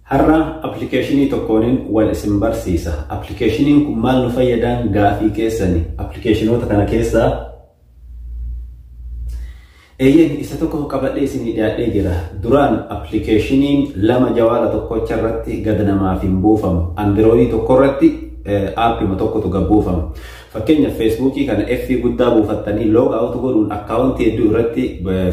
Har'a applicationii tokkoon wal isin barsiisa. Applicationiin kun maal nu fayyadan gaafii keessani. Applicationoota kana keessaa isa tokko qabadhee isinii dhiyaadhee jira. Duraan applicationiin lama jawaala tokkocha irratti gad namaaf hin buufamu. Android tokko irratti aappima tokkotu gad buufamu. Fakkeenya Facebookii kana FB guddaa buufattanii log out godhuun akkaawuntii hedduu irratti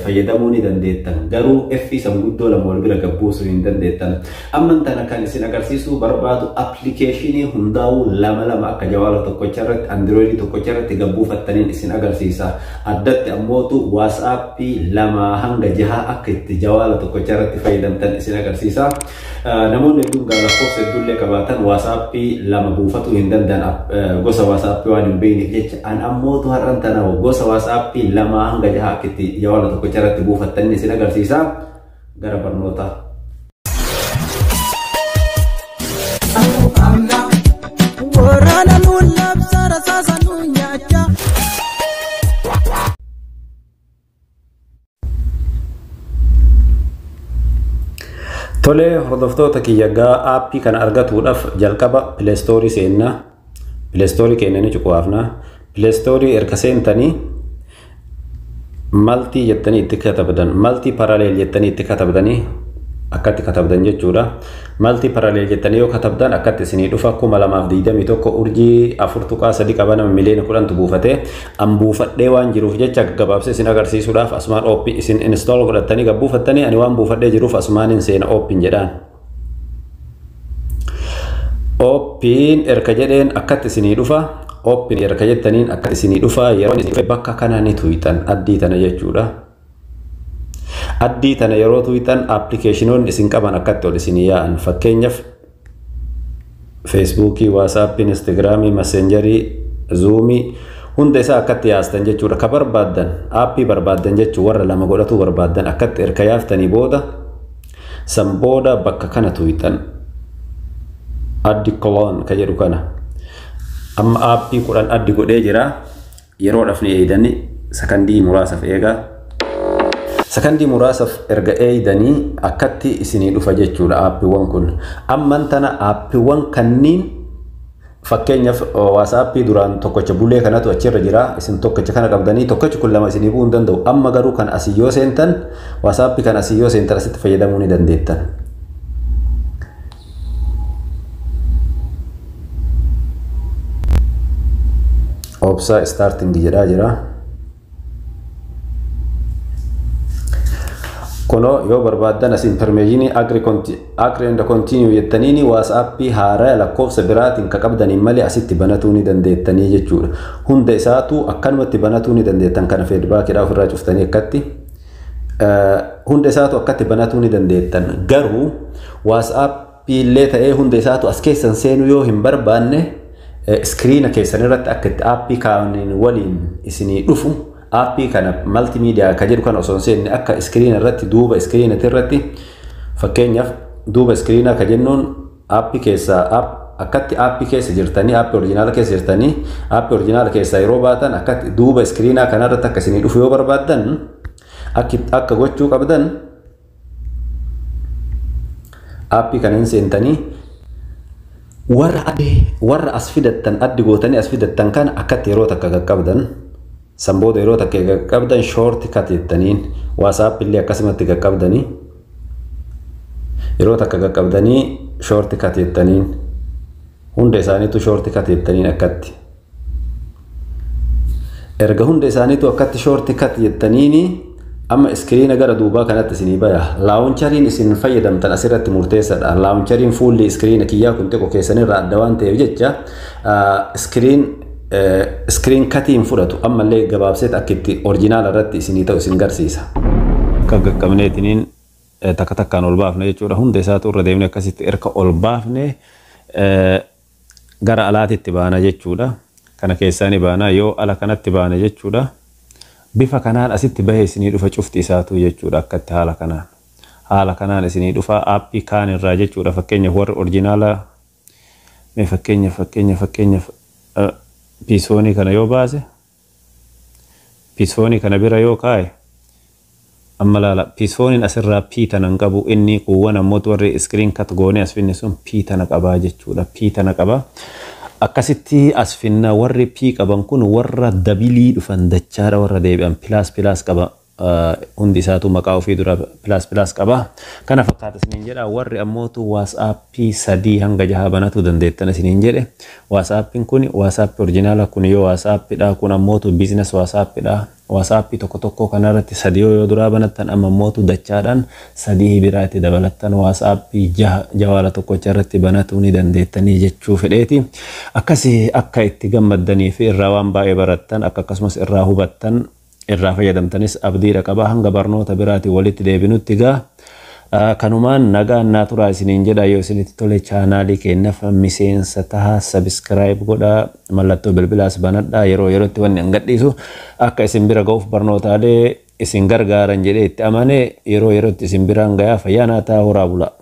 fayyadamuu ni dandeettan. Garuu FB san guddoo lama wal bira gabbuusuu hin dandeettan. Amman tana kan isin agarsiisuu barbaadu applicationii hundaa'uu lama akka jawaala tokkocha irratti Android tokkocha irratti gad buufattaniin isin agarsiisa. Addatti ammootu WhatsApp lama hanga jaha akka itti jawaala tokkocha irratti fayyadamtan isin agarsiisa. Namoonni hedduun lakkoofsa hedduullee qabaatan WhatsApp lama buufatuu hin danda'an gosa WhatsApp waan hin beekneef jecha an ammootu har'an tana gosa WhatsApp lama hanga jaha akka itti jawaala tokkocha irratti buufattan isin agarsiisa. Gara barnootaa. Tole hordoftoota kiyyagaa aappii kana argatuudhaaf jalqaba Play Store seenna. Play Store keenyanii cuquwaafna. Play Store erga seentanii multi jettanii itti katabdan. Multi parallel jettanii itti katabdanii akkatti katabdan jechuudha. Multi parallel jettanii yoo katabdan akkatti isinii dhufa 2021 urjii 4.3 qaban miliyoona 10 buufate an buufadhee waan jiruuf jecha gabaabsee isin agarsiisuudhaaf asumaan open isin install godhattanii gabbuufattanii ani waan buufadhee jiruuf asumaan seena open jedhaan. Open erga jedheen akkatti isinii dhufa. Open erga jettaniin akkatti isinii dhufa yeroo isin bakka kanaa ni tuuyitan addii tana jechuudha. Addii tana yeroo tuuyitan applicationoonni isin qaban akkatti ol isin yaa'an. Fakkeenyaaf Facebookii, WhatsApp, Instagram, Messenger, Zoom hunda isaa akkatti yaastan jechuudha. Ka barbaaddan aappii barbaaddan jechuun warra lama godhatu barbaaddan akkatti erga yaaftanii booda san booda bakka kana tuuyitan. Addi clone ka jedhu kana. Amma aappii 10 addi godhee jira. Yeroodhaaf ni eeydanii sakandii muraasaaf eegaa. Sakandii muraasaaf erga eeydanii akkatti isinii dhufa jechuudha aappiiwwan kun. Amman tana aappiiwwan kanniin fakkeenyaaf WhatsApp duraan tokkocha bulee kanatu achirra jira. Isin tokkocha kana qabdanii tokkochi kun lama isinii bu'uu hin danda'u. Amma garuu kan asii yoo seentan WhatsApp kan asii yoo seentan asitti fayyadamuu ni dandeettan. Obsa starting jedhaa jira. Kono yoo barbaadan as information agree and continue jettaniini WhatsApp haaraa lakkoofsa biraatiin ka qabdaniin malee asitti banatuu ni dandeettanii jechuudha. Hunda isaatu akkanumatti banatuu ni dandeettan kana feedbackidhaa ofirraa cuftanii akkatti hunda isaatu akkatti banatuu ni dandeettan. Garuu WhatsApp illee ta'ee hunda isaatu as keessan seenuu yoo hin barbaanne screen keessan irratti akka itti aappii kaaniin waliin isinii dhufu aappii kana multimedia ka jedhu kana osoo seenne akka screen irratti duuba screen irratti fakkeenyaaf duuba screen ka jennuun aappii keessa akkatti aappii keessa jirtanii aappii original keessa jirtanii aappii original keessa yeroo baatan akkatti duuba screen kana irratti akka isinii dhufu yoo barbaadan akka gochuu qabdan aappii kana hin seentanii warra as fidattan addi gootanii as fidattan kana akkatti yeroo takka qaqqabdan sanbooda yeroo takka qaqqabdan short cut jettaniin WhatsApp illee akkasumatti qaqqabdanii yeroo takka qaqqabdanii short cut jettaniin hunda isaaniitu short cut jettaniin akkatti erga hunda isaaniitu akkatti short cut jettaniini amma screen gara duubaa kanatti isinii baya launcheriin isin fayyadamtan asirratti murteessadha. Launcheriin fuulli screen kiyyaa kun xiqqoo keessanirraa adda waan ta'eef jecha screen cutiin fudhatu ammallee gabaabseet akka itti original irratti isinii ta'u isin garsiisa. Akka qaqqabneetiniin takka takkaan ol baafne jechuudha. Hunda isaatu irra deemne akkasitti erga ol baafne gara alaatitti baana jechuudha. Kana keessaani baana yoo ala kanatti baana jechuudha. Bifa kanaan asitti bahee isinii dhufa cufti isaatu jechuudha akkatti haala kanaan isinii dhufa aappii kaan irraa jechuudha. Fakkeenyaaf warri originala fakkeenyaaf piisoonii kana yoo baase piisoonii kana bira yoo kaa'e amma laala piisfooniin asirraa P tanan qabu inni kuuwwan ammoo warri screen cut goone as finne sun P tana qabaa jechuudha. P tana qabaa. Akkasitti as finna warri P qaban kun warra dabilii dhufan dachaadha warra deebi'an pilaas qaba. Hundi isaatu maqaa ofii dura pilaas qaba. Kana fakkaata isiniin jedha warri ammootu WhatsApp 3 hanga 6 banatu dandeettan isiniin jedhe. WhatsAppin kun WhatsApp originala kun yoo WhatsApp dha kun ammootu business WhatsApp dha. WhatsApp tokko kanarratti 3 yoo dura banattan amma ammootu dachaadhaan 3 biraatti dabalattan WhatsApp jawala tokkocha irratti banatu ni dandeettanii jechuu fedheeti. Akkasii akka itti gammaddanii fi irraa waan baay'ee barattan akkasumas irraa hubattan irraa fayyadamtanis abdiidha qaba hanga barnoota biraati walitti deebinutti gaa kanumaan nagaan naa turaa isiniin jedha yoo isinitti tole chaanaalii keenyaaf miseensa tahaa subscribe godha mallattoo bilbilaas banadha yeroo yerootti wanni an gadhiisu akka isin bira ga'uuf barnootaalee isin gargaaran jedhee itti amane yeroo yerootti isin biraan gayaa fayyaa naa ta'a horaa bula.